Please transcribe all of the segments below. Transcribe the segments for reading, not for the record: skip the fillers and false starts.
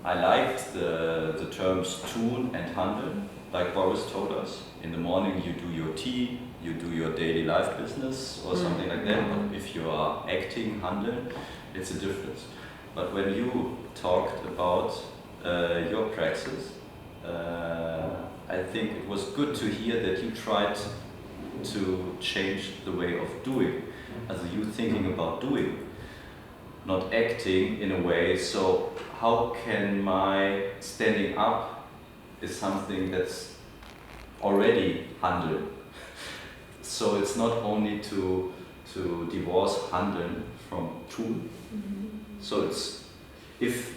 I liked the terms tun and handeln, like Boris told us. In the morning you do your tea, you do your daily life business or something like that. But if you are acting handeln, it's a difference. But when you talked about your praxis, I think it was good to hear that you tried to change the way of doing. As you thinking about doing, not acting in a way. So how can my standing up is something that's already handeln. So it's not only to divorce handeln from tun. So it's if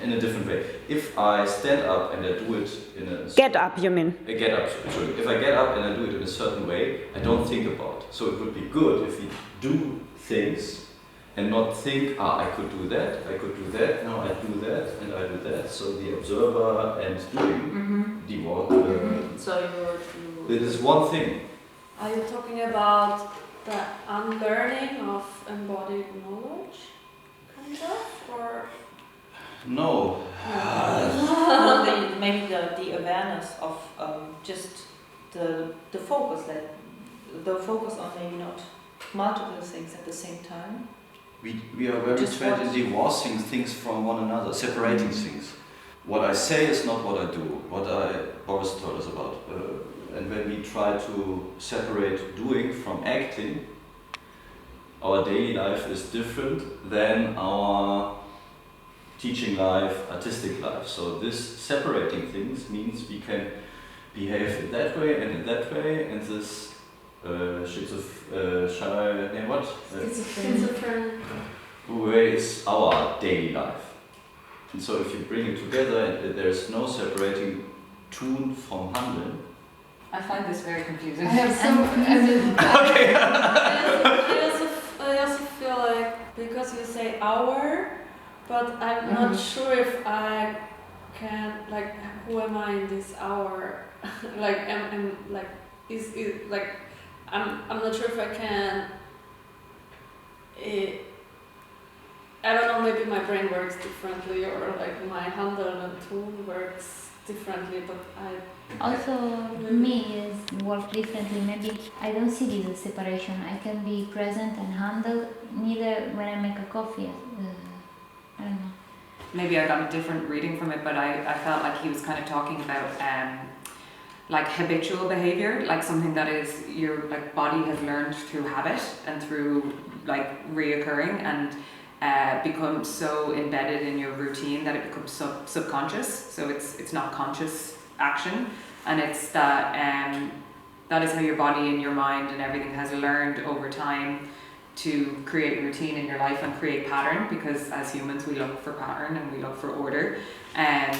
in a different way. If I stand up and I do it in a get up, you mean? Get up. Sorry. If I get up and I do it in a certain way, I don't think about. So it would be good if we do things and not think, I could do that, no, I do that, and I do that. So the observer and doing, So it is one thing. Are you talking about the unlearning of embodied knowledge, kind of, or? No. Maybe the awareness of just the focus, the focus on maybe not multiple things at the same time. We are very trained in divorcing things from one another, separating things. What I say is not what I do, what Boris told us about. And when we try to separate doing from acting, our daily life is different than our teaching life, artistic life. So this separating things means we can behave in that way and in that way, and this Schizophrenic way is our daily life. And so if you bring it together and there's no separating tun from handeln. I find this very confusing. I have Okay. I also feel like, because you say hour, but I'm not sure if I can, like, who am I in this hour? Like, I'm like, is it like, I'm not sure if I can. I don't know, maybe my brain works differently, or like my handle and tune works differently, but also me is work differently. Maybe I don't see this as separation. I can be present and handle neither when I make a coffee. I don't know. Maybe I got a different reading from it, but I felt like he was kind of talking about like habitual behavior, like something that is your like body has learned through habit and through like reoccurring, and becomes so embedded in your routine that it becomes subconscious. So it's not conscious action, and it's that that is how your body and your mind and everything has learned over time to create routine in your life and create pattern, because as humans we look for pattern and we look for order, and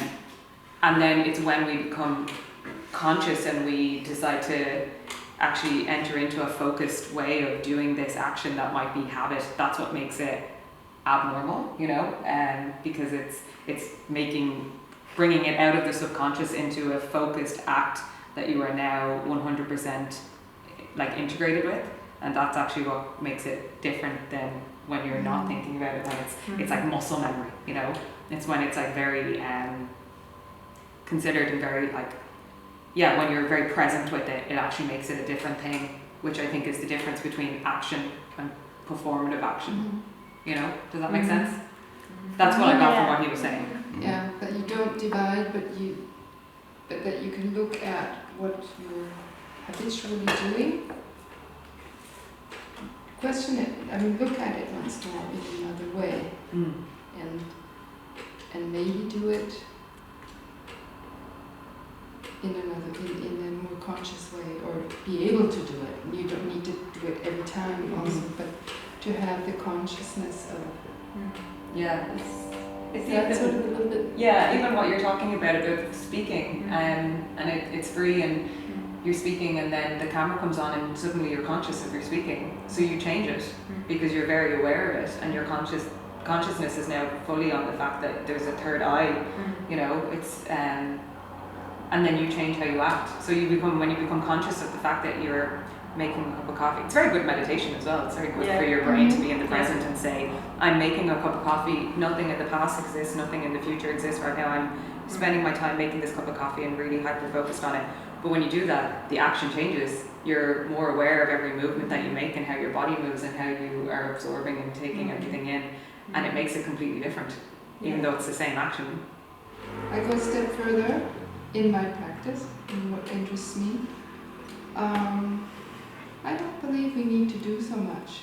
then it's when we become conscious and we decide to actually enter into a focused way of doing this action that might be habit. That's what makes it abnormal, you know, because it's bringing it out of the subconscious into a focused act that you are now 100% like integrated with, and that's actually what makes it different than when you're not thinking about it, when it's like muscle memory, you know. It's when it's like very considered and very like, yeah, when you're very present with it, it actually makes it a different thing, which I think is the difference between action and performative action. You know, does that make sense? That's what I got from what he was saying. Yeah, but you don't divide, but that you can look at what you're habitually doing. Question it. I mean, look at it once more in another way, and maybe do it in a more conscious way, or be able to do it. You don't need to do it every time, also, but to have the consciousness of. Yeah, it's that sort of a little bit. Yeah, even what you're talking about speaking, and it's free, and you're speaking, and then the camera comes on, and suddenly you're conscious of your speaking. So you change it because you're very aware of it, and your consciousness is now fully on the fact that there's a third eye. You know, it's and then you change how you act. So when you become conscious of the fact that you're making a cup of coffee. It's very good meditation as well. It's very good Yeah. for your brain to Mhm. be in the present and say, I'm making a cup of coffee, nothing in the past exists, nothing in the future exists right now. I'm spending my time making this cup of coffee and really hyper-focused on it. But when you do that, the action changes. You're more aware of every movement that you make and how your body moves and how you are absorbing and taking everything in. And it makes it completely different, even though it's the same action. I go a step further in my practice, in what interests me. I don't believe we need to do so much.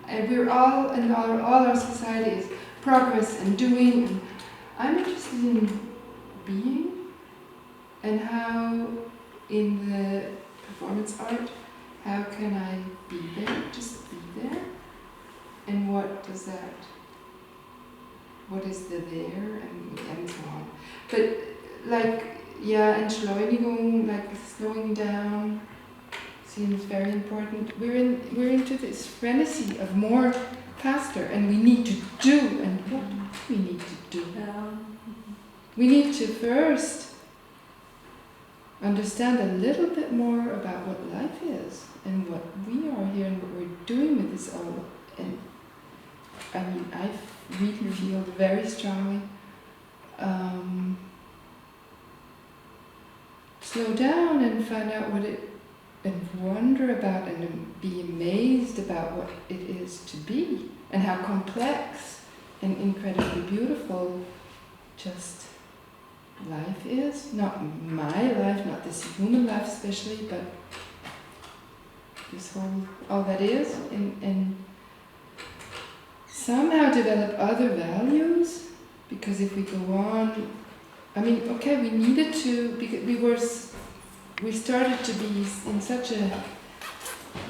And we're all, in all our society is progress and doing. And I'm interested in being, and how in the performance art, how can I be there, just be there? And what does that, what is the there, and so on. But like, yeah, Entschleunigung, like slowing down, seems very important. We're into this frenzy of more, faster, and we need to do, and what do we need to do? We need to first understand a little bit more about what life is, and what we are here, and what we're doing with this all. And I mean, I really feel very strongly, slow down and find out what it, and wonder about, and be amazed about what it is to be, and how complex and incredibly beautiful just life is. Not my life, not this human life especially, but this whole, all that is, and somehow develop other values, because if we go on, I mean, okay, we needed to, because we started to be in such a,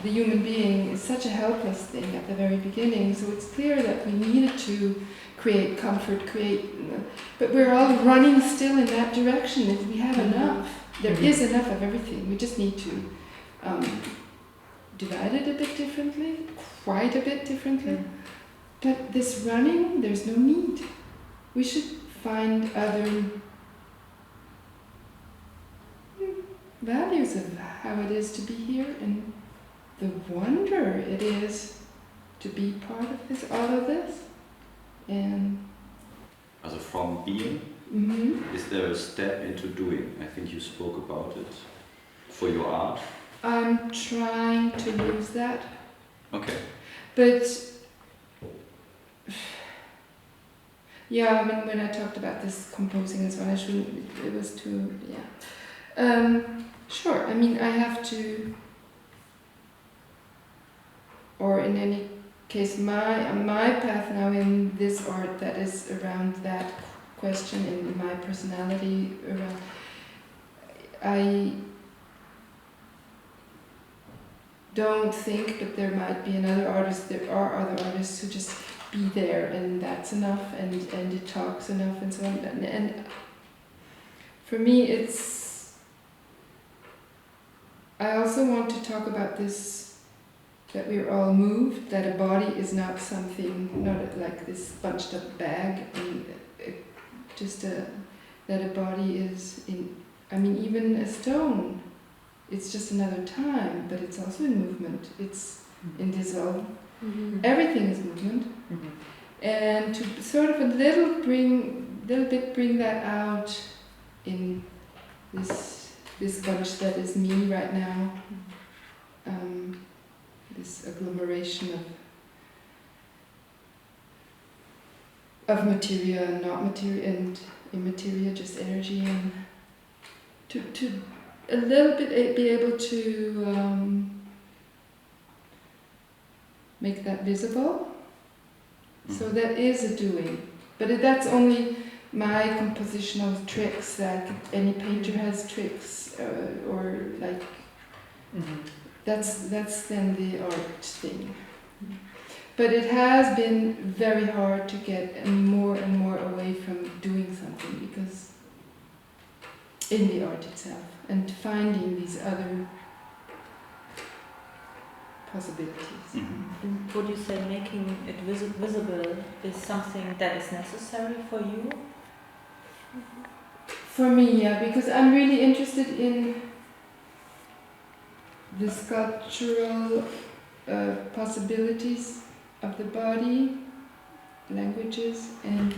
the human being is such a helpless thing at the very beginning, so it's clear that we needed to create comfort, but we're all running still in that direction. If we have enough, there is enough of everything, we just need to divide it a bit differently, quite a bit differently. But this running, there's no need. We should find other values of how it is to be here, and the wonder it is to be part of this, all of this. And Also from being, is there a step into doing? I think you spoke about it for your art. I'm trying to lose that. Okay. But yeah, I mean, when I talked about this composing and so on, I shouldn't, it was too, yeah. Sure, I mean, I have to, or in any case, my path now in this art that is around that question, in my personality around, I don't think, but there might be another artist, there are other artists who just be there, and that's enough, and it talks enough, and so on. And for me, it's, I also want to talk about this, that we're all moved, that a body is not something, not like this bunched up bag, and just that a body is in, I mean, even a stone, it's just another time, but it's also in movement, it's in dissolve. Everything is movement. And to sort of a little bit bring that out in this bunch that is me right now, this agglomeration of materia and not materia, and immateria, just energy, and to a little bit be able to make that visible. So that is a doing, but that's only my compositional tricks, like any painter has tricks, or like, that's then the art thing. But it has been very hard to get more and more away from doing something, because in the art itself, and finding these other possibilities. Would you say making it visible is something that is necessary for you? For me, yeah, because I'm really interested in the sculptural possibilities of the body, languages, and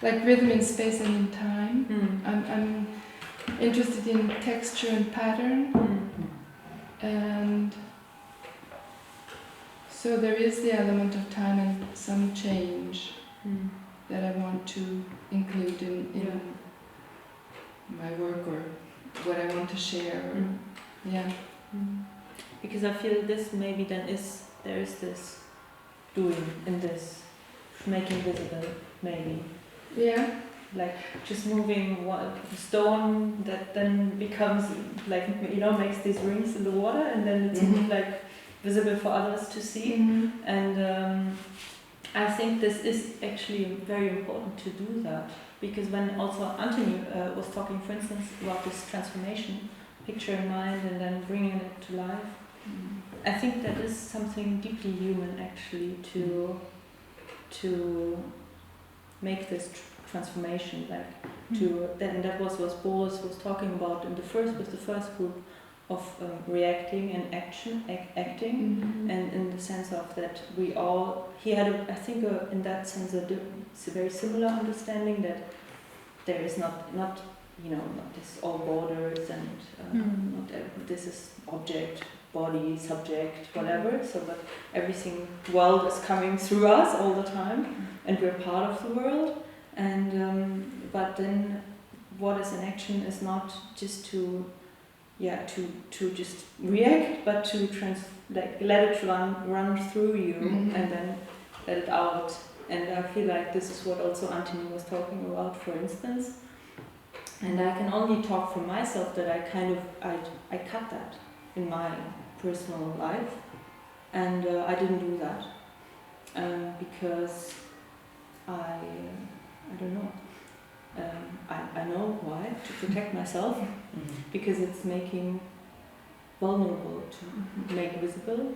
like rhythm in space and in time. I'm interested in texture and pattern, and so there is the element of time and some change that I want to include in my work or what I want to share. Because I feel this maybe then there is this doing in this, making visible maybe. Yeah. Like just moving one stone that then becomes like, makes these rings in the water, and then it's like visible for others to see. And I think this is actually very important to do that, because when also Anthony was talking, for instance, about this transformation, picture in mind and then bringing it to life, I think that is something deeply human actually, to make this transformation, like and that was what Boris was talking about with the first group of reacting and acting, and in the sense of that he had in that sense it's a very similar understanding that there is not this all borders and not this is object, body, subject, whatever. So but everything world is coming through us all the time, and we're part of the world. And but then what is an action is not just to just react, but to let it run through you and then let it out. And I feel like this is what also Anthony was talking about, for instance. And I can only talk for myself that I cut that in my personal life, and I didn't do that because I don't know. I know why, to protect myself, because it's making vulnerable to make visible,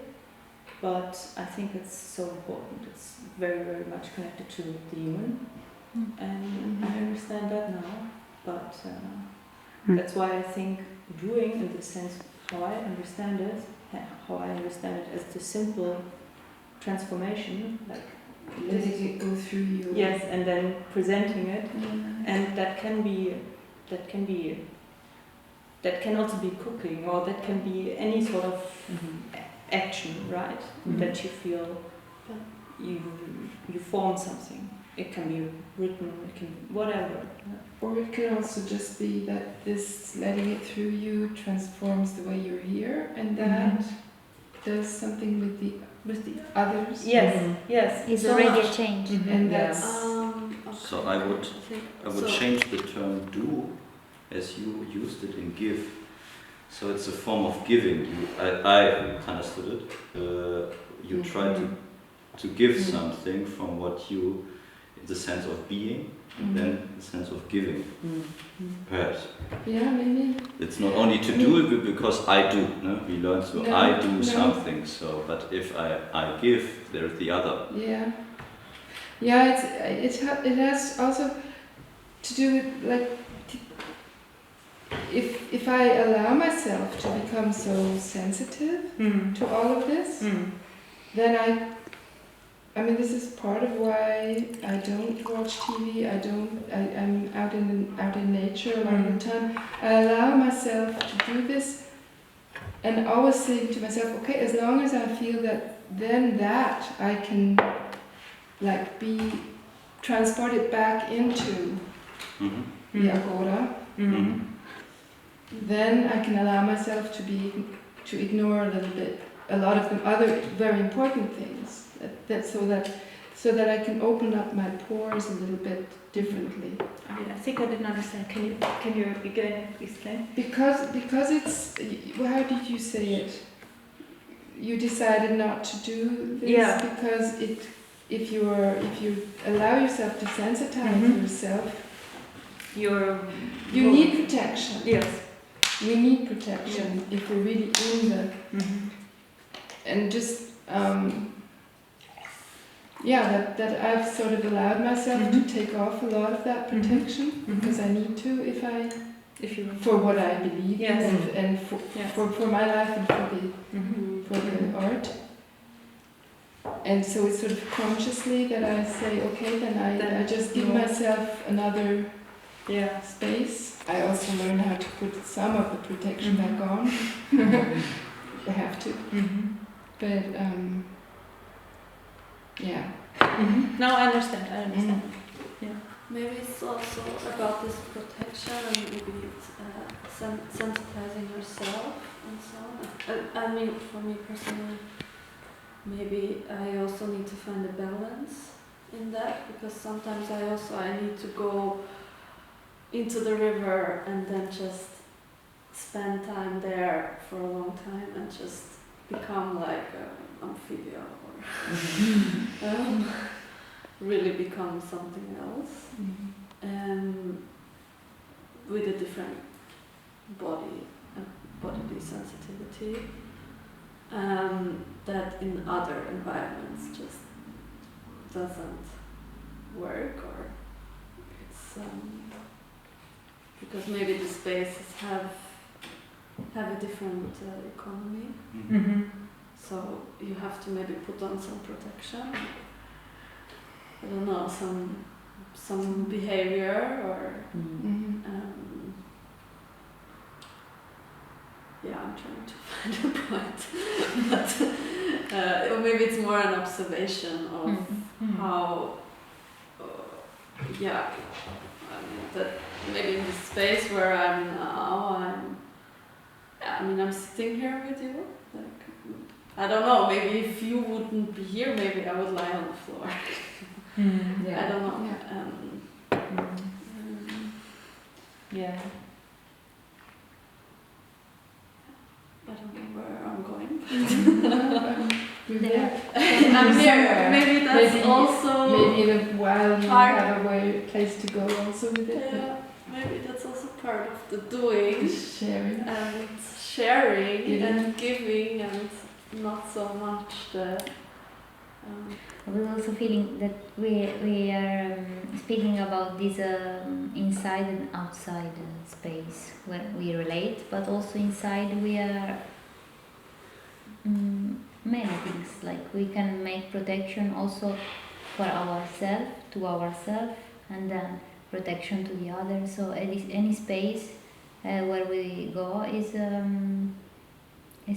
but I think it's so important. It's very, very much connected to the human, and I understand that now, but that's why I think doing, in the sense how I understand it as the simple transformation, like letting it go through you. Yes, and then presenting it, and that can also be cooking, or that can be any sort of action, right? That you feel you form something. It can be written, it can whatever. Or it can also just be that this letting it through you transforms the way you're here, and that does something with the others. Yes, yes. It's so already much. a change. And that's So I would change the term do as you used it in give. So it's a form of giving. I understood it. You try to give something from what you, in the sense of being, and then the sense of giving. Perhaps. Yeah, maybe. It's not only to do it because I do. No? We learn to I do something. So, but if I give, there's the other. Yeah. Yeah, it has also to do with like if I allow myself to become so sensitive to all of this, then I mean this is part of why I don't watch TV. I'm out in nature a lot of the time. I allow myself to do this, and always saying to myself, okay, as long as I feel that, then that I can like be transported back into the agora. Then I can allow myself to ignore a lot of the other very important things. So that I can open up my pores a little bit differently. I think I didn't understand. Can you again explain? Because it's, how did you say it? You decided not to do this because if you allow yourself to sensitize yourself, you need protection. Yes. We need protection if we're really in the and just that I've sort of allowed myself to take off a lot of that protection because I need to if I If you for what I believe Yes. in and Yes. for my life and Mhm. for the art. And so it's sort of consciously that I say, okay, then I just give no. myself another Yeah. space. I also learn how to put some of the protection Mhm. back on. I have to. Mhm. But yeah. No, I understand. I understand. Maybe it's also about this protection and maybe it's sensitizing yourself and so on. I mean, for me personally, maybe I also need to find a balance in that, because sometimes I need to go into the river and then just spend time there for a long time and just become like an amphibia or really become something else. With a different body sensitivity, that in other environments just doesn't work, or it's because maybe the spaces have a different economy, Mhm. so you have to maybe put on some protection. I don't know, some behavior or yeah, I'm trying to find a point, but or maybe it's more an observation of how yeah, I mean that maybe in the space where I'm now, I'm sitting here with you, like I don't know, maybe if you wouldn't be here, maybe I would lie on the floor. I don't know. Yeah. I don't know where I'm going. You're there. I'm here. Somewhere. Maybe that's also. Maybe in a while you part- have a place to go also with it. Yeah, maybe that's also part of the doing Sharing. and sharing Giving. and giving, and not so much the. I was also feeling that we are speaking about this inside and outside space where we relate, but also inside we are many things. Like we can make protection also for ourselves, to ourselves, and then protection to the other. So any space where we go is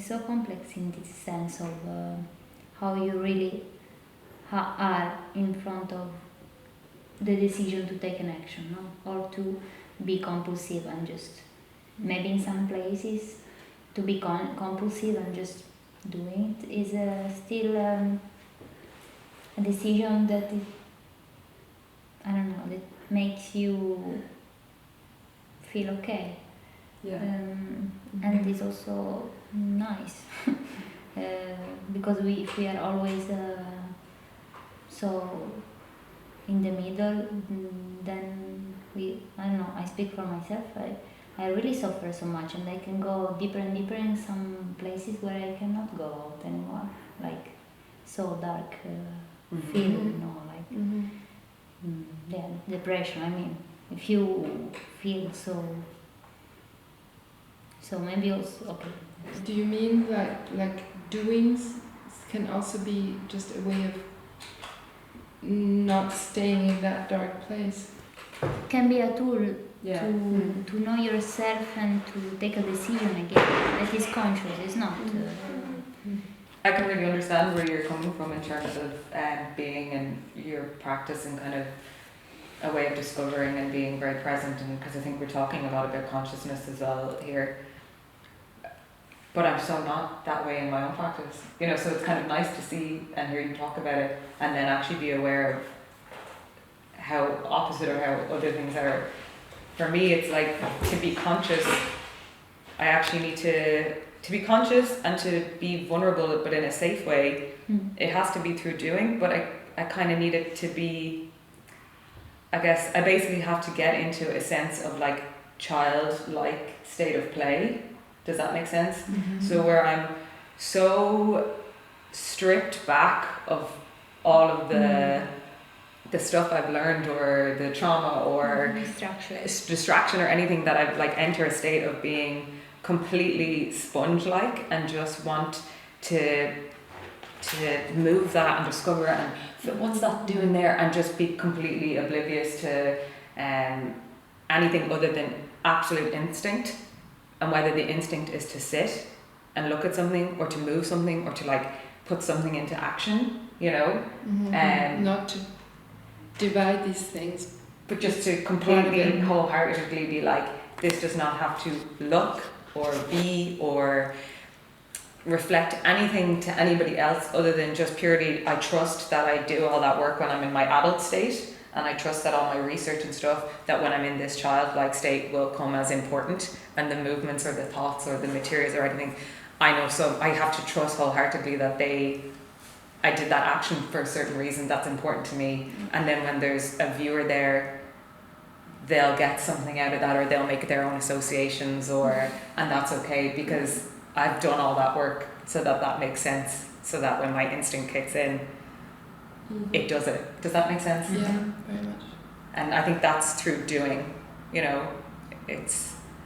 so complex in this sense of how you really are in front of the decision to take an action, no? Or to be compulsive and just maybe in some places to be compulsive and just doing it is still a decision that I don't know, that makes you feel okay. Yeah. And it's also nice because if we are always so in the middle, then I don't know, I speak for myself, I really suffer so much, and I can go deeper and deeper in some places where I cannot go out anymore, like so dark feel, you know, like yeah, depression. I mean, if you feel so maybe also okay. Do you mean like doings can also be just a way of not staying in that dark place? Can be a tool Yeah. to know yourself and to take a decision again that is conscious. It's not. I can really understand where you're coming from in terms of being and your practice and kind of a way of discovering and being very present, and because I think we're talking a lot about consciousness as well here. But I'm so not that way in my own practice, you know, so it's kind of nice to see and hear you talk about it and then actually be aware of how opposite or how other things are. For me, it's like to be conscious, I actually need to be conscious and to be vulnerable, but in a safe way. It has to be through doing, but I kind of need it to be, I guess, I basically have to get into a sense of like childlike state of play. Does that make sense? So where I'm so stripped back of all of the the stuff I've learned or the trauma or distraction or anything, that I've like enter a state of being completely sponge-like and just want to move that and discover and what's that doing there, and just be completely oblivious to anything other than absolute instinct, and whether the instinct is to sit and look at something or to move something or to like put something into action, you know. Not to divide these things, but just to completely wholeheartedly be like, this does not have to look or be or reflect anything to anybody else other than just purely, I trust that I do all that work when I'm in my adult state, and I trust that all my research and stuff, that when I'm in this childlike state will come as important, and the movements or the thoughts or the materials or anything, I know. So I have to trust wholeheartedly that I did that action for a certain reason that's important to me, and then when there's a viewer there, they'll get something out of that, or they'll make their own associations, and that's okay, because I've done all that work so that makes sense, so that when my instinct kicks in, it does it. Does that make sense? Yeah, very much. And I think that's through doing, you know,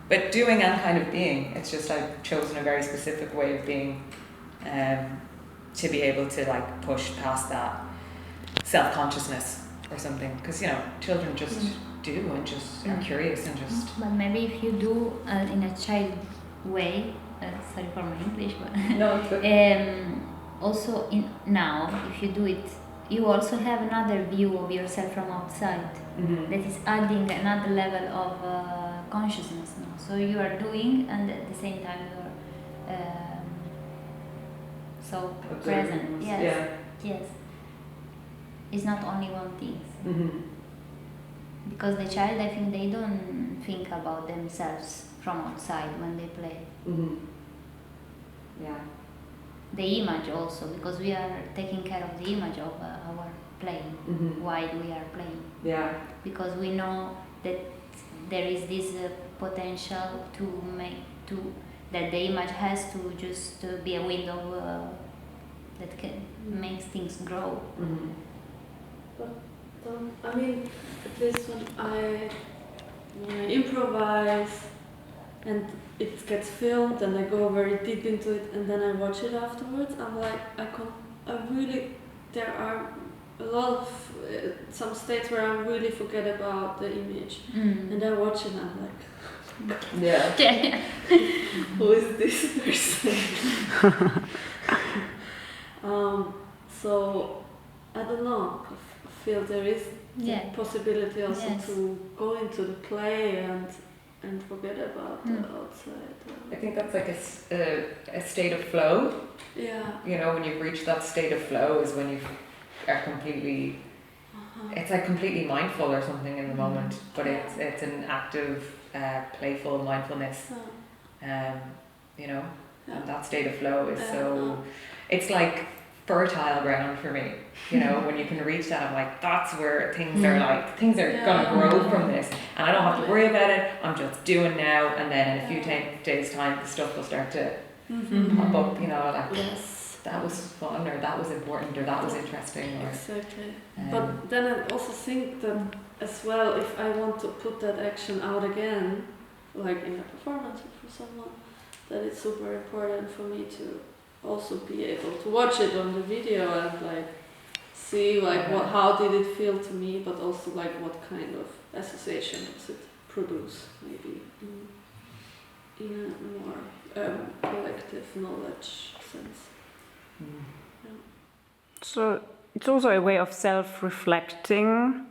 but doing and kind of being, it's just I've chosen a very specific way of being, to be able to like push past that self-consciousness or something, because, you know, children just do and just are curious and just... But maybe if you do in a child way, sorry for my English, but no, it's good. also now if you do it, you also have another view of yourself from outside, that is adding another level of consciousness. No? So you are doing, and at the same time you are so present. Yes, Yeah. yes. It's not only one thing. Because the child, I think they don't think about themselves from outside when they play. Yeah. The image also, because we are taking care of the image of our playing while we are playing. Yeah. Because we know that there is this potential that the image has to just be a window that can makes things grow. I mean, at least when I improvise and it gets filmed and I go very deep into it and then I watch it afterwards, I'm like, there are a lot of some states where I really forget about the image, and I watch it and I'm like, Yeah. who is this person? So I don't know. I feel there is the possibility also to go into the play and forget about the outside. I think that's like a state of flow. Yeah. You know, when you've reached that state of flow is when you are completely, it's like completely mindful or something in the moment, but it's an active, playful mindfulness. You know, and that state of flow is it's like fertile ground for me. You know, when you can reach that, I'm like, that's where things are gonna grow from this, and I don't have to worry about it. I'm just doing now, and then in a few days' time, the stuff will start to pop up. You know, like that was fun, or that was important, or that was interesting. Or, exactly. But then I also think that as well, if I want to put that action out again, like in a performance or for someone, that it's super important for me to also be able to watch it on the video and like see like how did it feel to me, but also like what kind of association does it produce, maybe in a more collective knowledge sense. So it's also a way of self-reflecting,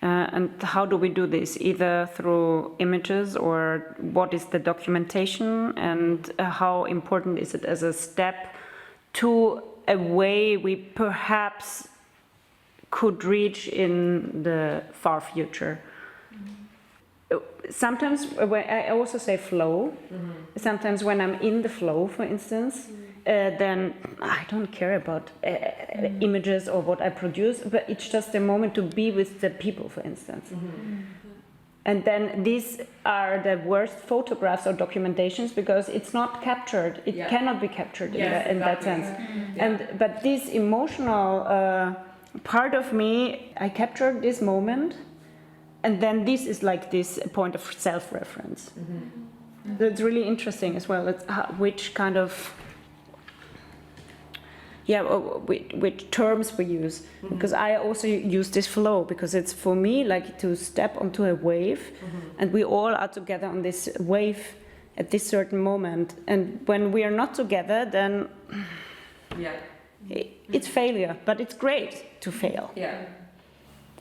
and how do we do this? Either through images, or what is the documentation, and how important is it as a step to a way we perhaps could reach in the far future? Sometimes when I also say flow. Sometimes when I'm in the flow, for instance, then I don't care about images or what I produce, but it's just a moment to be with the people, for instance. And then these are the worst photographs or documentations because it's not captured. It cannot be captured in that sense. But this emotional part of me, I captured this moment, and then this is like this point of self-reference. That's really interesting as well. It's which kind of which terms we use, because I also use this flow, because it's for me like to step onto a wave, and we all are together on this wave at this certain moment, and when we are not together, then it's failure, but it's great to fail.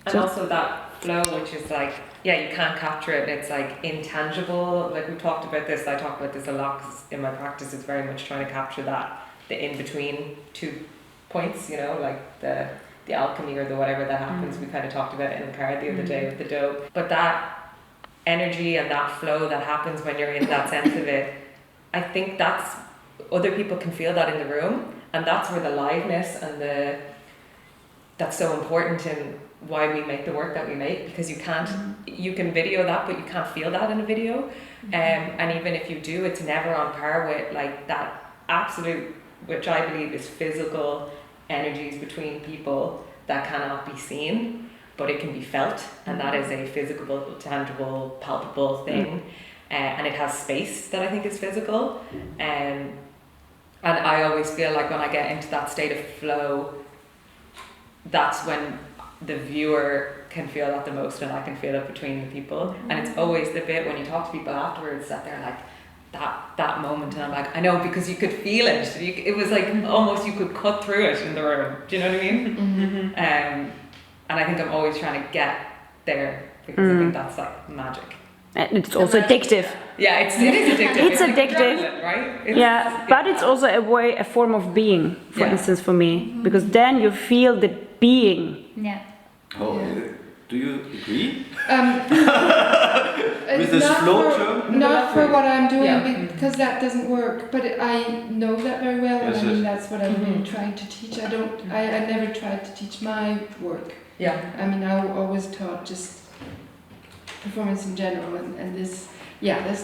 And also that flow, which is like, you can't capture it. It's like intangible. Like we talked about this, I talk about this a lot 'cause in my practice, it's very much trying to capture that, the in between two points, you know, like the alchemy or the whatever that happens. We kind of talked about it in the card the other day with the dough. But that energy and that flow that happens when you're in that sense of it, I think that's, other people can feel that in the room, and that's where the liveness and that's so important in why we make the work that we make, because you can't, you can video that, but you can't feel that in a video. And even if you do, it's never on par with like that absolute, which I believe is physical energies between people that cannot be seen, but it can be felt, and that is a physical, tangible, palpable thing. And it has space that I think is physical. And I always feel like when I get into that state of flow, that's when the viewer can feel that the most, and I can feel it between the people. And it's always the bit when you talk to people afterwards that they're like, that moment, and I'm like, I know, because you could feel it. It was like almost you could cut through it in the room. Do you know what I mean? And I think I'm always trying to get there, because I think that's like magic. And it's also addictive. Yeah, it is addictive. It's addictive, adrenaline, right? But it's also a form of being, for instance, for me, because then you feel the being. Oh, do you agree? It's With this not flow for, term? not for what I'm doing, because that doesn't work. But I know that very well, and I mean that's what I'm really trying to teach. I never tried to teach my work. I mean, I always taught just performance in general, and this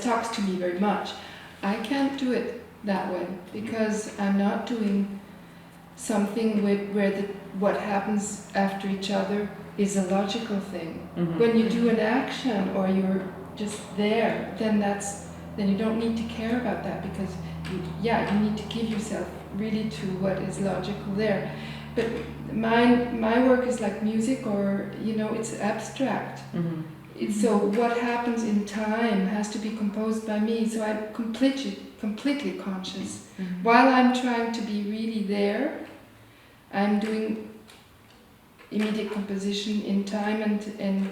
talks to me very much. I can't do it that way, because I'm not doing something where what happens after each other is a logical thing. When you do an action or you're just there, then you don't need to care about that, because you need to give yourself really to what is logical there. But my work is like music, or it's abstract. So what happens in time has to be composed by me. So I'm completely conscious. While I'm trying to be really there, I'm doing immediate composition in time and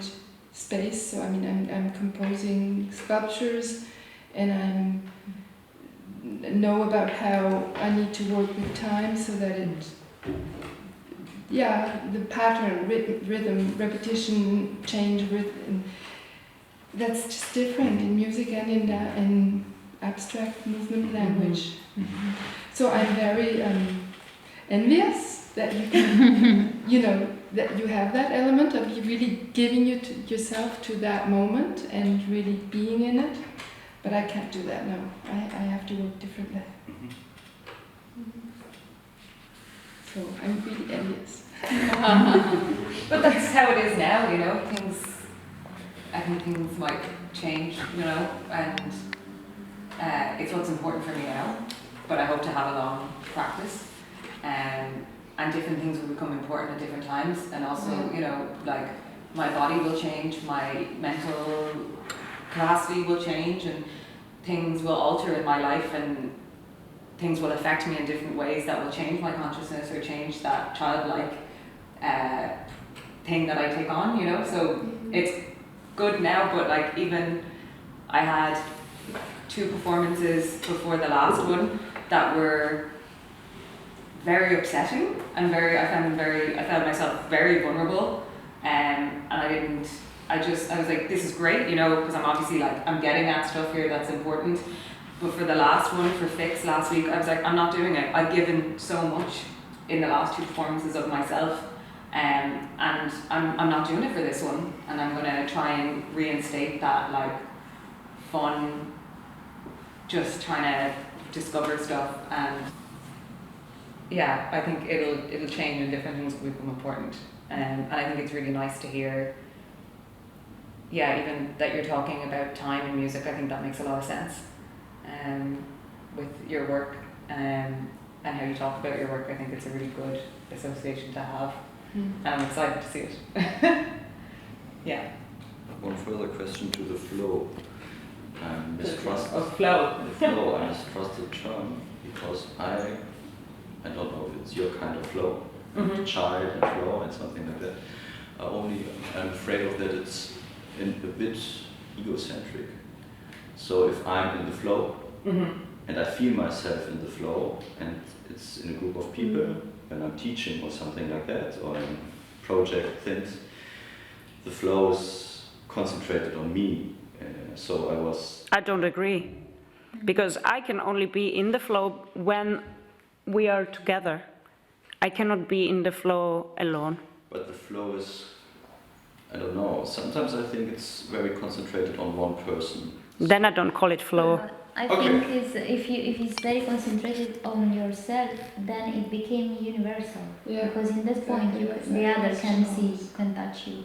space. So I mean, I'm composing sculptures, and I know about how I need to work with time so that the pattern, rhythm, repetition, change, rhythm, that's just different in music and in abstract movement language. So I'm very envious that you can, that you have that element of you really giving yourself to that moment and really being in it. But I can't do that now. I have to work differently. So I'm really envious. But that's how it is now, I think things might change, and it's what's important for me now, but I hope to have a long practice, and different things will become important at different times, and also, like my body will change, my mental capacity will change, and things will alter in my life, and things will affect me in different ways that will change my consciousness or change that childlike thing that I take on, so it's good now, but like even I had 2 performances before the last one that were very upsetting and I felt myself very vulnerable, and I was like, this is great, because I'm obviously like, I'm getting at stuff here that's important. But for the last one, for Fix last week, I was like, I'm not doing it. I've given so much in the last 2 performances of myself, and I'm not doing it for this one. And I'm gonna try and reinstate that like fun, just trying to discover stuff. And yeah, I think it'll change and different things will become important. And I think it's really nice to hear, yeah, even that you're talking about time and music. I think that makes a lot of sense with your work and how you talk about your work. I think it's a really good association to have, and I'm excited to see it. Yeah. One further question to the flow. Mistrust Flow. the flow. I mistrust the term because I don't know if it's your kind of flow, child and flow and something like that. I'm afraid of that it's a bit egocentric. So if I'm in the flow and I feel myself in the flow and it's in a group of people when I'm teaching or something like that or in project things, the flow is concentrated on me. I don't agree, because I can only be in the flow when we are together. I cannot be in the flow alone. But the flow is, I don't know, sometimes I think it's very concentrated on one person. Then I don't call it flow. I think if it's very concentrated on yourself, then it became universal. Yeah. Because in that point, the other can see, can touch you.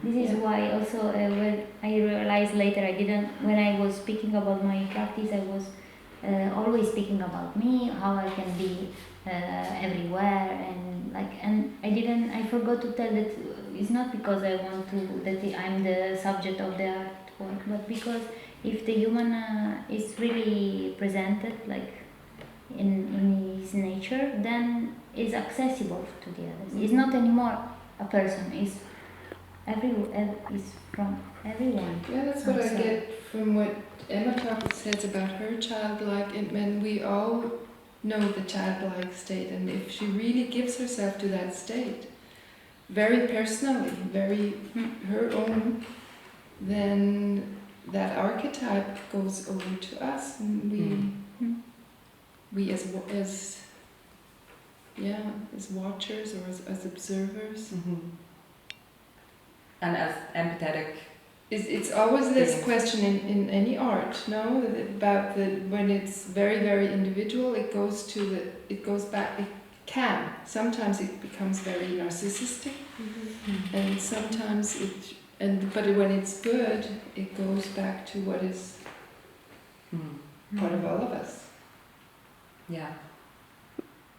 This is why also when I realized later when I was speaking about my practice, I was always speaking about me, how I can be everywhere, and I forgot to tell that it's not because I want to, that I'm the subject of the artwork, but because if the human is really presented like in his nature, then is accessible to the others. It's not anymore a person, it's from everyone. Yeah, that's what I get from what Emma says about her childlike, and we all know the childlike state, and if she really gives herself to that state, very personally, very her own, then that archetype goes over to us, and we as watchers or as observers. And as empathetic. It's always this question in any art, no? About when it's very, very individual, it goes back, sometimes it becomes very narcissistic, and sometimes but when it's good, it goes back to what is part of all of us. Yeah.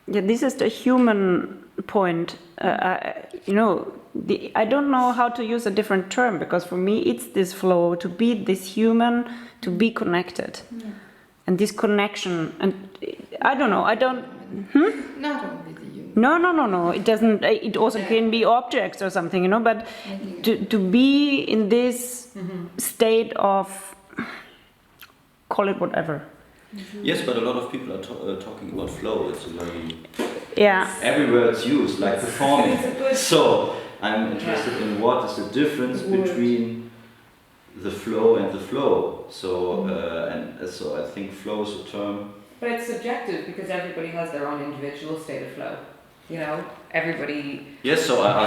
Yeah, this is the human point. I don't know how to use a different term, because for me it's this flow, to be this human, to be connected. And this connection, and I don't know, Not only the human. No, it doesn't, it also can be objects or something, but to be in this state of, call it whatever. Yes, but a lot of people are talking about flow. It's a very Yeah. everywhere it's used, like performing. So I'm interested in what is the difference between the flow and the flow. So so I think flow is a term. But it's subjective because everybody has their own individual state of flow. You know, everybody. Yes, so I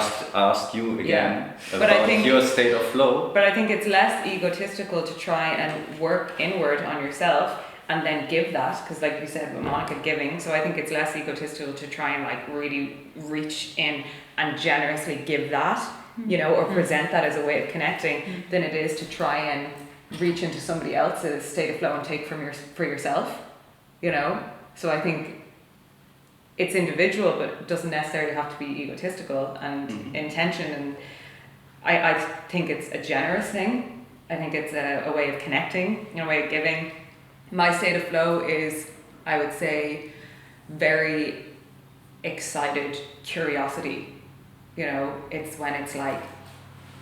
asked you again but I about think, your state of flow. But I think it's less egotistical to try and work inward on yourself and then give that, because like you said with Monica, giving, so I think it's less egotistical to try and like really reach in and generously give that, you know, or present that as a way of connecting, than it is to try and reach into somebody else's state of flow and take for yourself, you know. So I think it's individual, but it doesn't necessarily have to be egotistical and intention. And I think it's a generous thing. I think it's a way of connecting, a way of giving. My state of flow is, I would say, very excited curiosity. You know, it's when it's like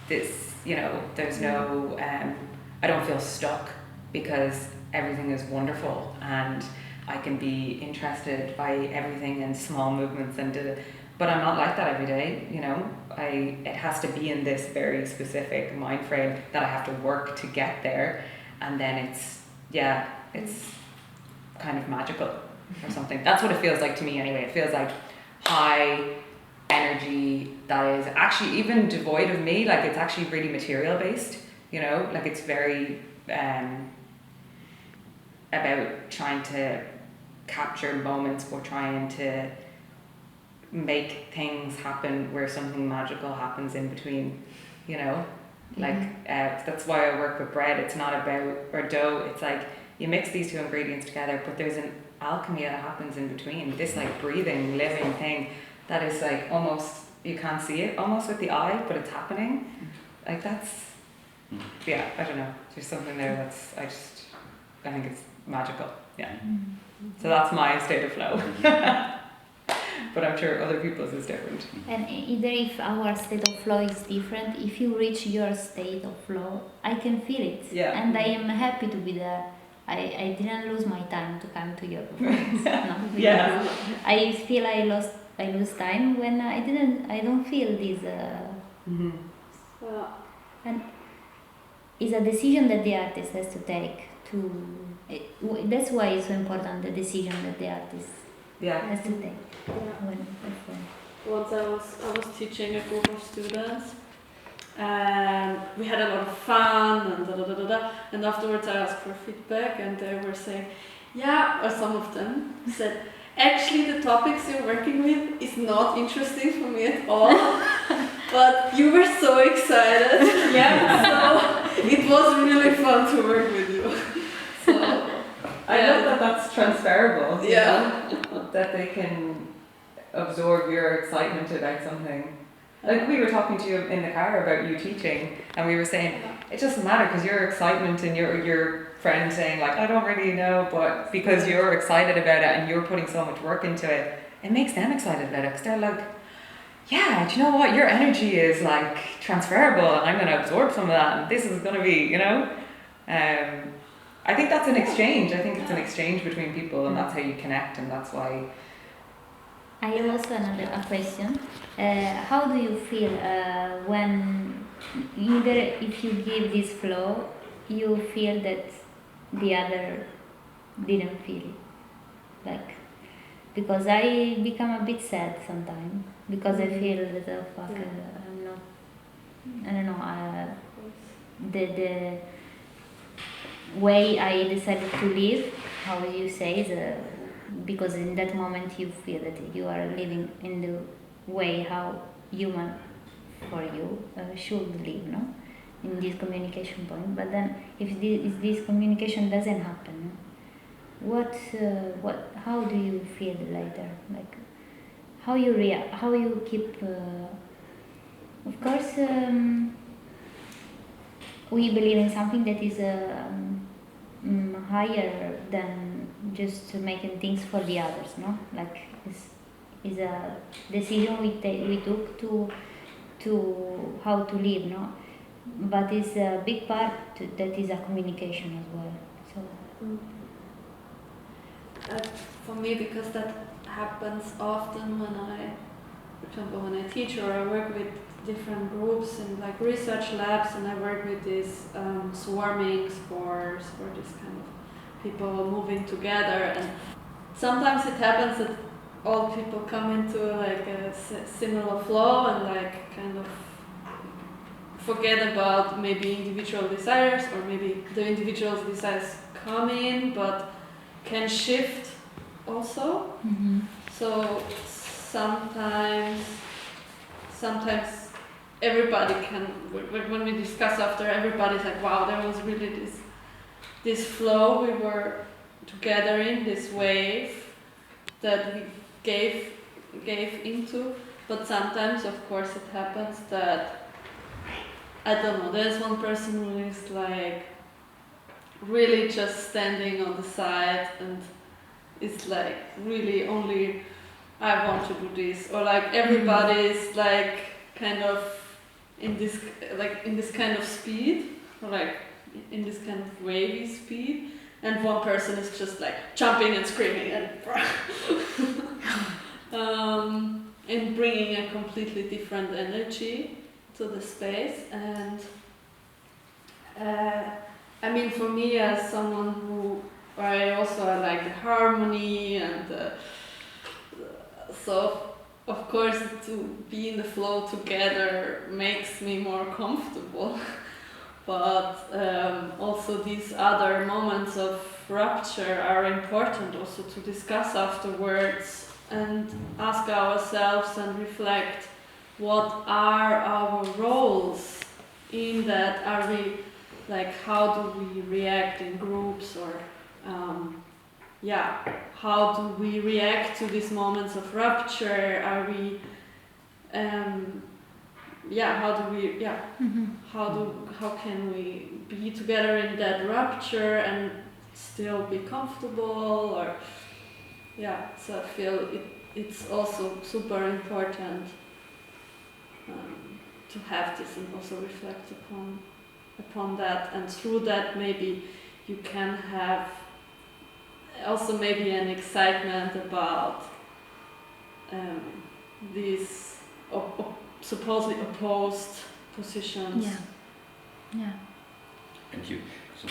this, you know, there's no, I don't feel stuck because everything is wonderful and I can be interested by everything and small movements but I'm not like that every day, you know. It has to be in this very specific mind frame that I have to work to get there, and then it's kind of magical or something. That's what it feels like to me anyway. It feels like high energy that is actually even devoid of me, like it's actually really material based, you know, like it's very about trying to capture moments or trying to make things happen where something magical happens in between, you know? Like, that's why I work with bread. It's not about, or dough, it's like you mix these two ingredients together, but there's an alchemy that happens in between. This like breathing, living thing that is like almost, you can't see it almost with the eye, but it's happening. Like that's, yeah, I don't know. There's something there that's, I think it's magical. Yeah. So that's my state of flow. But I'm sure other people's is different. And either if our state of flow is different, if you reach your state of flow, I can feel it. Yeah. And I am happy to be there. I didn't lose my time to come to your performance. No, Yeah. I feel I lose time when I don't feel this. And it's a decision that the artist has to take. That's why it's so important, the decision that the artist has to take when performing. Once I was teaching a group of students, and we had a lot of fun and and afterwards I asked for feedback, and they were saying, yeah, or some of them said, actually the topics you're working with is not interesting for me at all, but you were so excited. Yeah, so it was really fun to work with you. So I love that that's transferable. you Yeah. know, that they can absorb your excitement about something. Like we were talking to you in the car about you teaching, and we were saying it doesn't matter because your excitement and your friend saying like I don't really know, but because you're excited about it and you're putting so much work into it, it makes them excited about it because they're like, yeah, do you know what? Your energy is like transferable, and I'm going to absorb some of that, and this is going to be, you know. I think that's an exchange. I think it's an exchange between people, and that's how you connect, and that's why. I have also a question. How do you feel when either if you give this flow, you feel that the other didn't feel it? Like, because I become a bit sad sometimes because I feel that I'm not. I don't know. The way I decided to live, how you say, because in that moment you feel that you are living in the way how human for you should live, no? In this communication point. But then if this communication doesn't happen, how do you feel later? Like how you react, how you keep. Of course, we believe in something that is higher than just making things for the others, no? Like is a decision we took to how to live, no? But it's a big part that is a communication as well. So for me, because that happens often when for example, when I teach or I work with different groups in like research labs, and I work with these swarming spores or this kind of people moving together, and sometimes it happens that all people come into like a similar flow and like kind of forget about maybe individual desires, or maybe the individual desires come in but can shift also. So sometimes everybody can, when we discuss after, everybody's like, wow, there was really this flow, we were together in this wave that we gave into. But sometimes, of course, it happens that, I don't know, there's one person who is like really just standing on the side and it's like really only I want to do this, or like everybody is like kind of in this kind of speed, or like in this kind of wavy speed, and one person is just like jumping and screaming and bringing a completely different energy to the space. And I mean, for me as someone who I like the harmony, and so of course to be in the flow together makes me more comfortable. But also these other moments of rupture are important also to discuss afterwards, and ask ourselves and reflect what are our roles in that. Are we like, how do we react in groups, or how do we react to these moments of rupture? Are we how can we be together in that rupture and still be comfortable? Or so I feel it's also super important to have this and also reflect upon that, and through that maybe you can have also maybe an excitement about these supposedly opposed positions. Yeah. And you. So,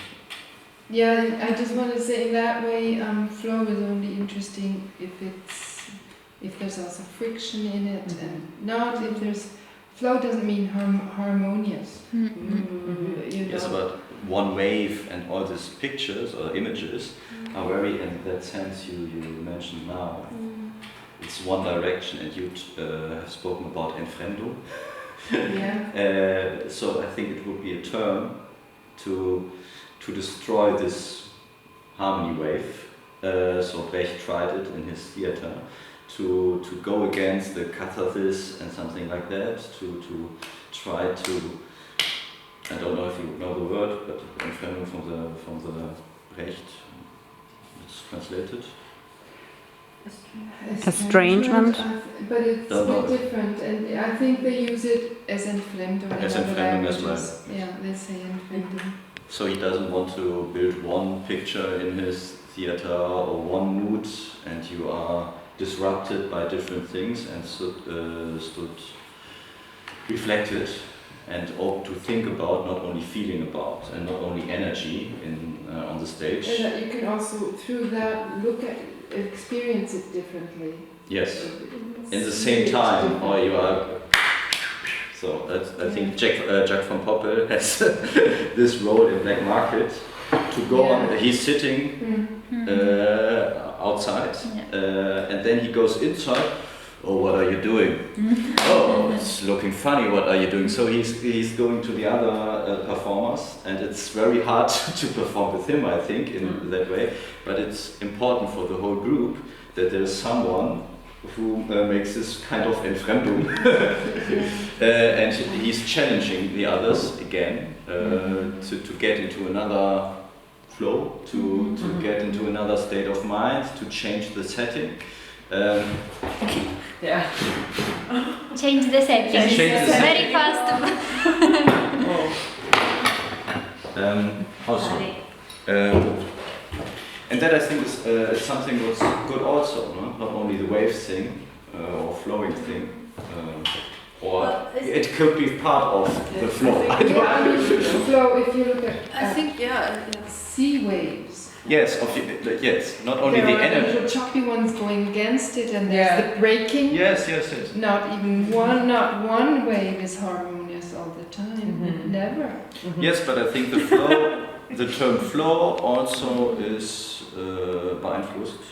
Yeah, I just want to say in that way, flow is only interesting if there's also friction in it, and not if there's. Flow doesn't mean harmonious. You know. yes, but one wave and all these pictures or images are very, in that sense you mentioned now, it's one direction, and you have spoken about Entfremdung. Yeah. So I think it would be a term to destroy this harmony wave. So Brecht tried it in his theater, to go against the catharsis and something like that, to try to, I don't know if you know the word, but Entfremdung from the Brecht, it's translated. Estrangement. But it's a bit different, and I think they use it as Entfremdung. As in other Entfremdung as languages. well. Yeah, they say Entfremdung. So he doesn't want to build one picture in his theater or one mood, and you are disrupted by different things and stood reflected and ought to think about, not only feeling about, and not only energy on the stage. And that you can also, through that, experience it differently. Yes, in the same time, or you are. So I think Jack van Poppel has this role in Black Market to go on. He's sitting outside, and then he goes inside. Oh, what are you doing? Oh, it's looking funny. What are you doing? So he's going to the other performers, and it's very hard to perform with him, I think, in that way. But it's important for the whole group that there's someone who makes this kind of Entfremdung, and he's challenging the others again to get into another flow, to get into another state of mind, to change the setting. Change the setting. Very fast. And that I think is something that's good also, no? Not only the wave thing or flowing thing, or it could be part of the flow. Flow, if you look at I think sea waves. Yes, yes. Not only there the are energy. little choppy ones going against it, and there's the breaking. Yes. Not one wave is harmonious all the time. Never. Yes, but I think the flow, the term flow also is beeinflusst.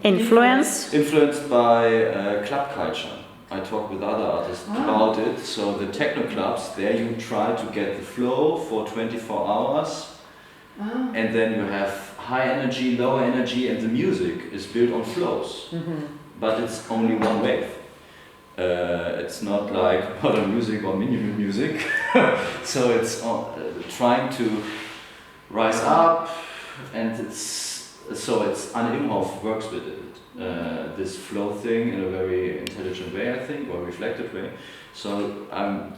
Influenced by club culture. I talk with other artists about it. So the techno clubs, there you try to get the flow for 24 hours. And then you have high energy, low energy, and the music is built on flows. But it's only one wave. It's not like modern music or minimal music. So it's trying to rise up, and it's Anne Imhoff works with it. This flow thing in a very intelligent way, I think, or reflective way. So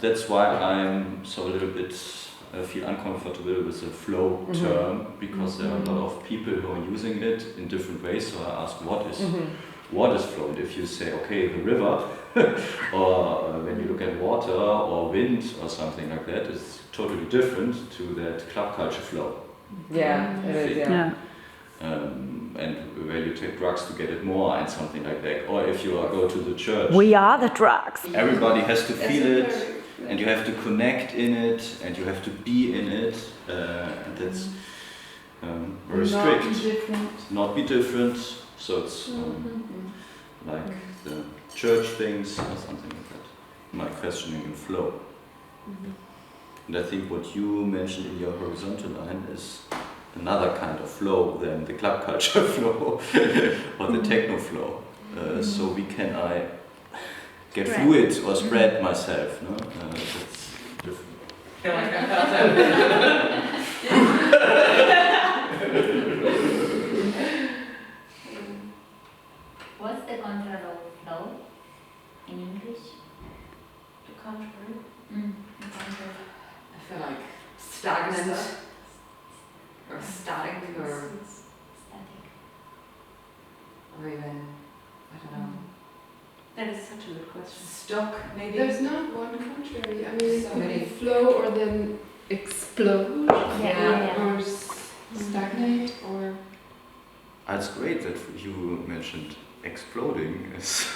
that's why I'm so a little bit. I feel uncomfortable with the flow term, because there are a lot of people who are using it in different ways. So I ask, what is flow? And if you say, okay, the river, or when you look at water or wind or something like that, it's totally different to that club culture flow. Yeah, it is. Yeah. And where you take drugs to get it more and something like that. Or if you go to the church. We are the drugs. Everybody has to feel it. And you have to connect in it, and you have to be in it, and that's very strict. Not be different. Not be different. So it's like the church things or something like that. My questioning in flow. And I think what you mentioned in your horizontal line is another kind of flow than the club culture flow or the techno flow. So we can get fluid or spread myself. No? That's different. I feel like I felt that. What's the contrary of flow in English? The contrary. The contrary. I feel like stagnant or static or Static. even, I don't know, That is such a good question. stuck maybe. There's not one contrary. I mean, it So could be many. flow or then explode Yeah. or stagnate or. It's great that you mentioned exploding as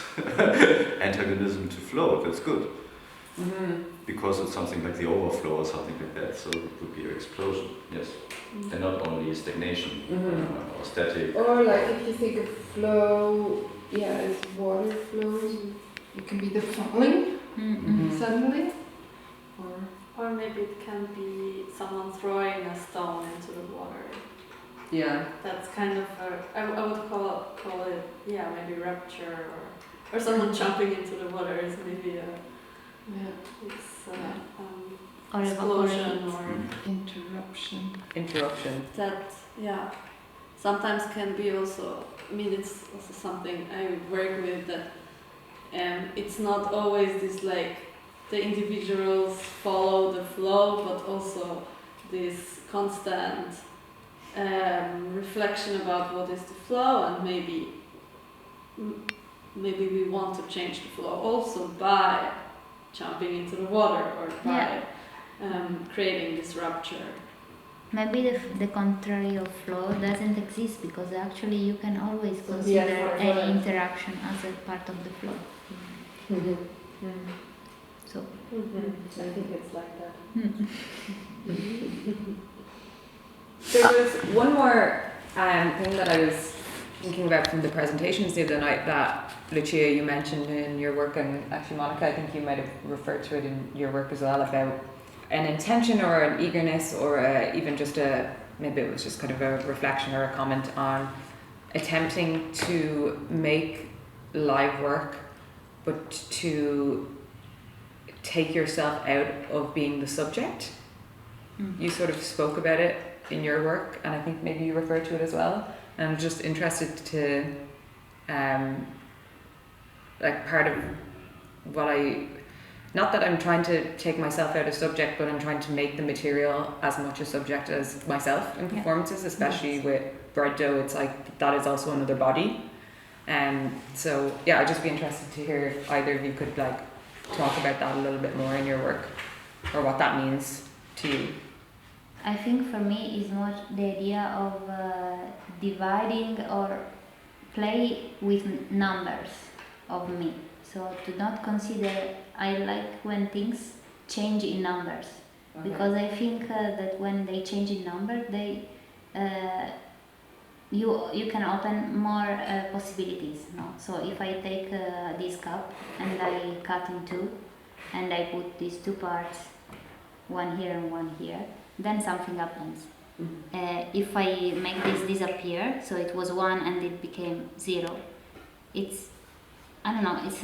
antagonism to flow. That's good. Because it's something like the overflow or something like that, so it would be an explosion, yes. And not only stagnation or static. Or like if you think of flow, as water flows, it can be the falling suddenly. Or maybe it can be someone throwing a stone into the water. Yeah. That's kind of I would call it maybe rupture or someone jumping into the water is maybe Or explosion evaporate. or Interruption. that sometimes can be also. I mean, it's also something I work with that. It's not always this like the individuals follow the flow, but also this constant reflection about what is the flow, and maybe we want to change the flow also by jumping into the water or by creating this rupture. Maybe the contrary of flow doesn't exist because actually you can always consider any interaction as a part of the flow. So I think it's like that. There was one more thing that I was thinking about from the presentations the other night that, Lucia, you mentioned in your work, and actually Monica, I think you might have referred to it in your work as well, about an intention or an eagerness or even just maybe it was just kind of a reflection or a comment on attempting to make live work, but to take yourself out of being the subject. You sort of spoke about it in your work, and I think maybe you referred to it as well. And I'm just interested to, like part of what not that I'm trying to take myself out of subject, but I'm trying to make the material as much a subject as myself in performances, especially with bread dough. It's like that is also another body. So yeah, I'd just be interested to hear if either of you could like talk about that a little bit more in your work, or what that means to you. I think for me is more the idea of dividing or play with numbers of me. So to not consider, I like when things change in numbers, because I think that when they change in numbers, they you can open more possibilities. No? So if I take this cup and I cut in two, and I put these two parts, one here and one here, then something happens. If I make this disappear, so it was 1 and it became 0, it's, I don't know, it's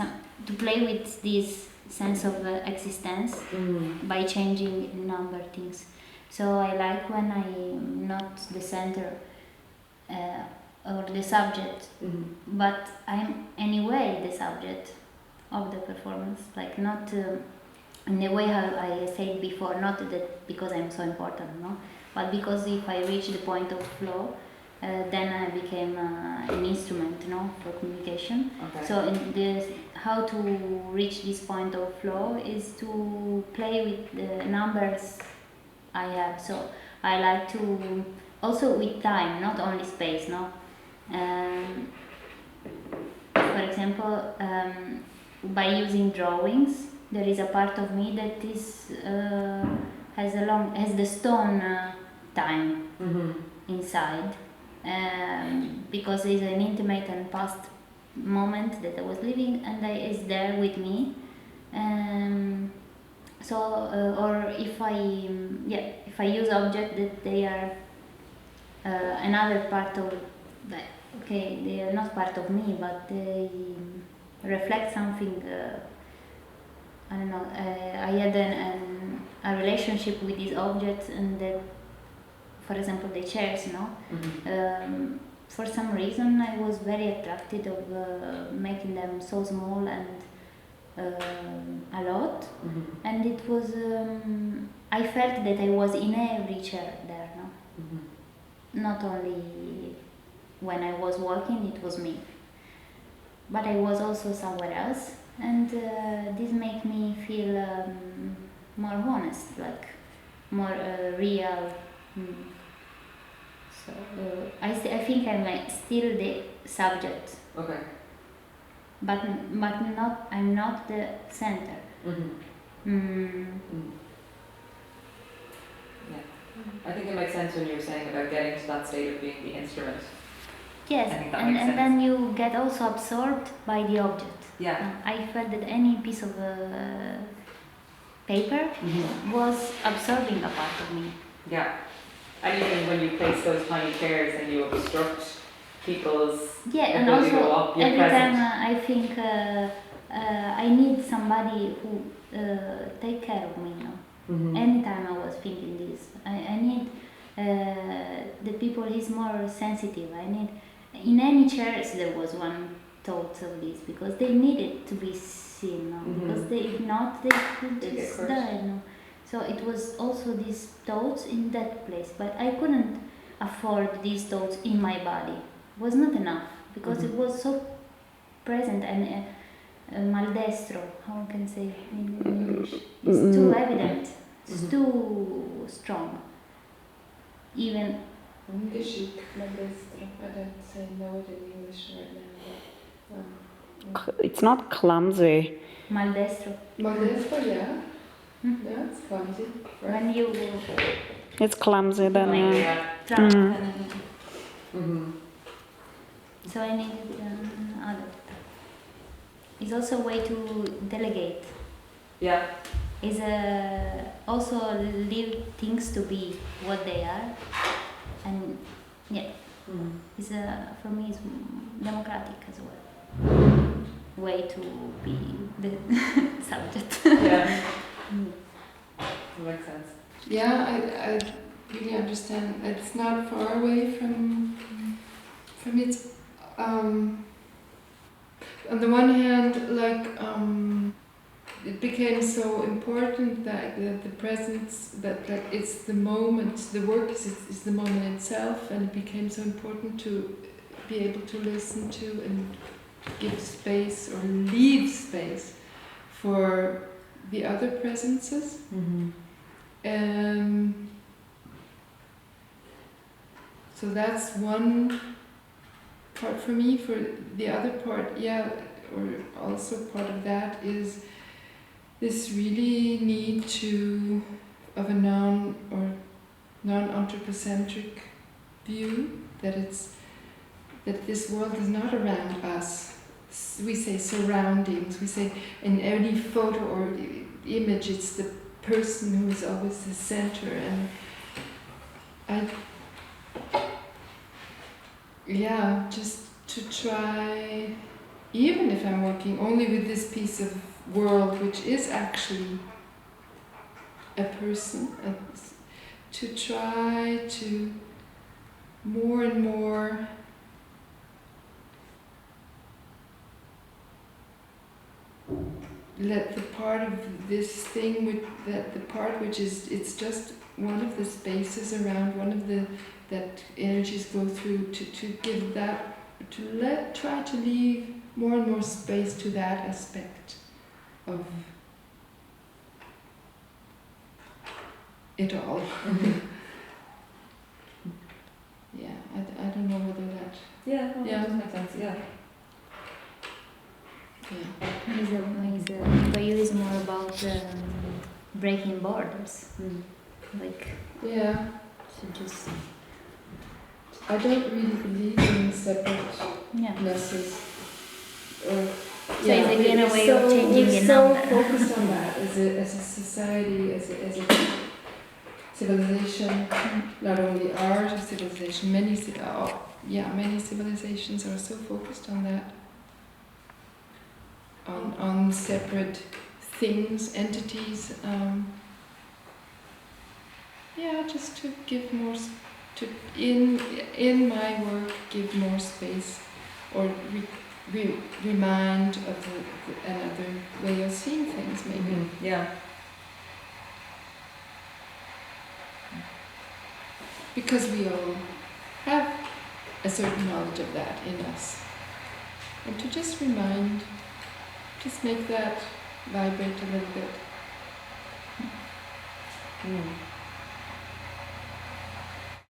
to play with this sense of existence by changing number things. So I like when I'm not the center or the subject, but I'm anyway the subject of the performance, like not in the way how I said before, not that because I'm so important, no, but because if I reach the point of flow, then I became an instrument, no, for communication. So in this, how to reach this point of flow is to play with the numbers I have. So I like to also with time, not only space, no. For example, by using drawings, there is a part of me that is has the stone time inside, because it's an intimate and past moment that I was living, and is there with me. Or if I use objects that they are another part of that. Okay, they are not part of me, but they reflect something. I don't know. I had a relationship with these objects, and that, for example, the chairs, for some reason I was very attracted of making them so small and a lot, and it was I felt that I was in every chair there, not only when I was walking, it was me, but I was also somewhere else, and this made me feel more honest, like more real. So I think I'm still the subject. Okay. But I'm not the center. Yeah. I think it makes sense when you were saying about getting to that state of being the instrument. Yes, I think that makes sense. and then you get also absorbed by the object. Yeah. I felt that any piece of paper was absorbing a part of me. Yeah. And even when you place those tiny chairs and you obstruct people's and ability to also walk, you're every present. time I think I need somebody who take care of me now. Anytime I was thinking this, I need the people is more sensitive. I need in any chairs there was one thought of this because they needed to be seen, because if not they could They just get die. So it was also these thoughts in that place, but I couldn't afford these thoughts in my body. It was not enough because it was so present and maldestro, how I can say in English, it's too evident, it's too strong. Even I don't say no in English right now. But, It's not clumsy. maldestro. Maldestro, yeah. Yeah, it's clumsy. Right. When you It's clumsy then. drunk so I needed other. It's also a way to delegate. Yeah. Is also leave things to be what they are, and it's for me it's democratic as well. Way to be the subject. Yeah. That makes sense. Yeah, I really understand. It's not far away from it. On the one hand, like it became so important that the presence, that like it's the moment, the work is the moment itself, and it became so important to be able to listen to and give space or leave space for the other presences. So that's one part for me. For the other part, or also part of that is this really need of a non-anthropocentric view, that this world is not around us. We say surroundings. We say in any photo or image, it's the person who is always the center. And just to try, even if I'm working only with this piece of world, which is actually a person, to try to more and more let the part of this thing, the part which is, it's just one of the spaces around, one of the that energies go through, to give that, try to leave more and more space to that aspect of it all. I don't know whether that. That makes sense. Yeah. For you is more about breaking borders, like to just. I don't really believe in separatenesses. So it's again a way of changing we're the so number. focused on that as a society, as a civilization. Not only our civilization, many civilizations are so focused on that. On separate things, entities. Just to give more, in my work, give more space, or remind of another way of seeing things, maybe. Mm-hmm. Yeah. Because we all have a certain knowledge of that in us. And to just remind, just make that vibrate a little bit. Mm.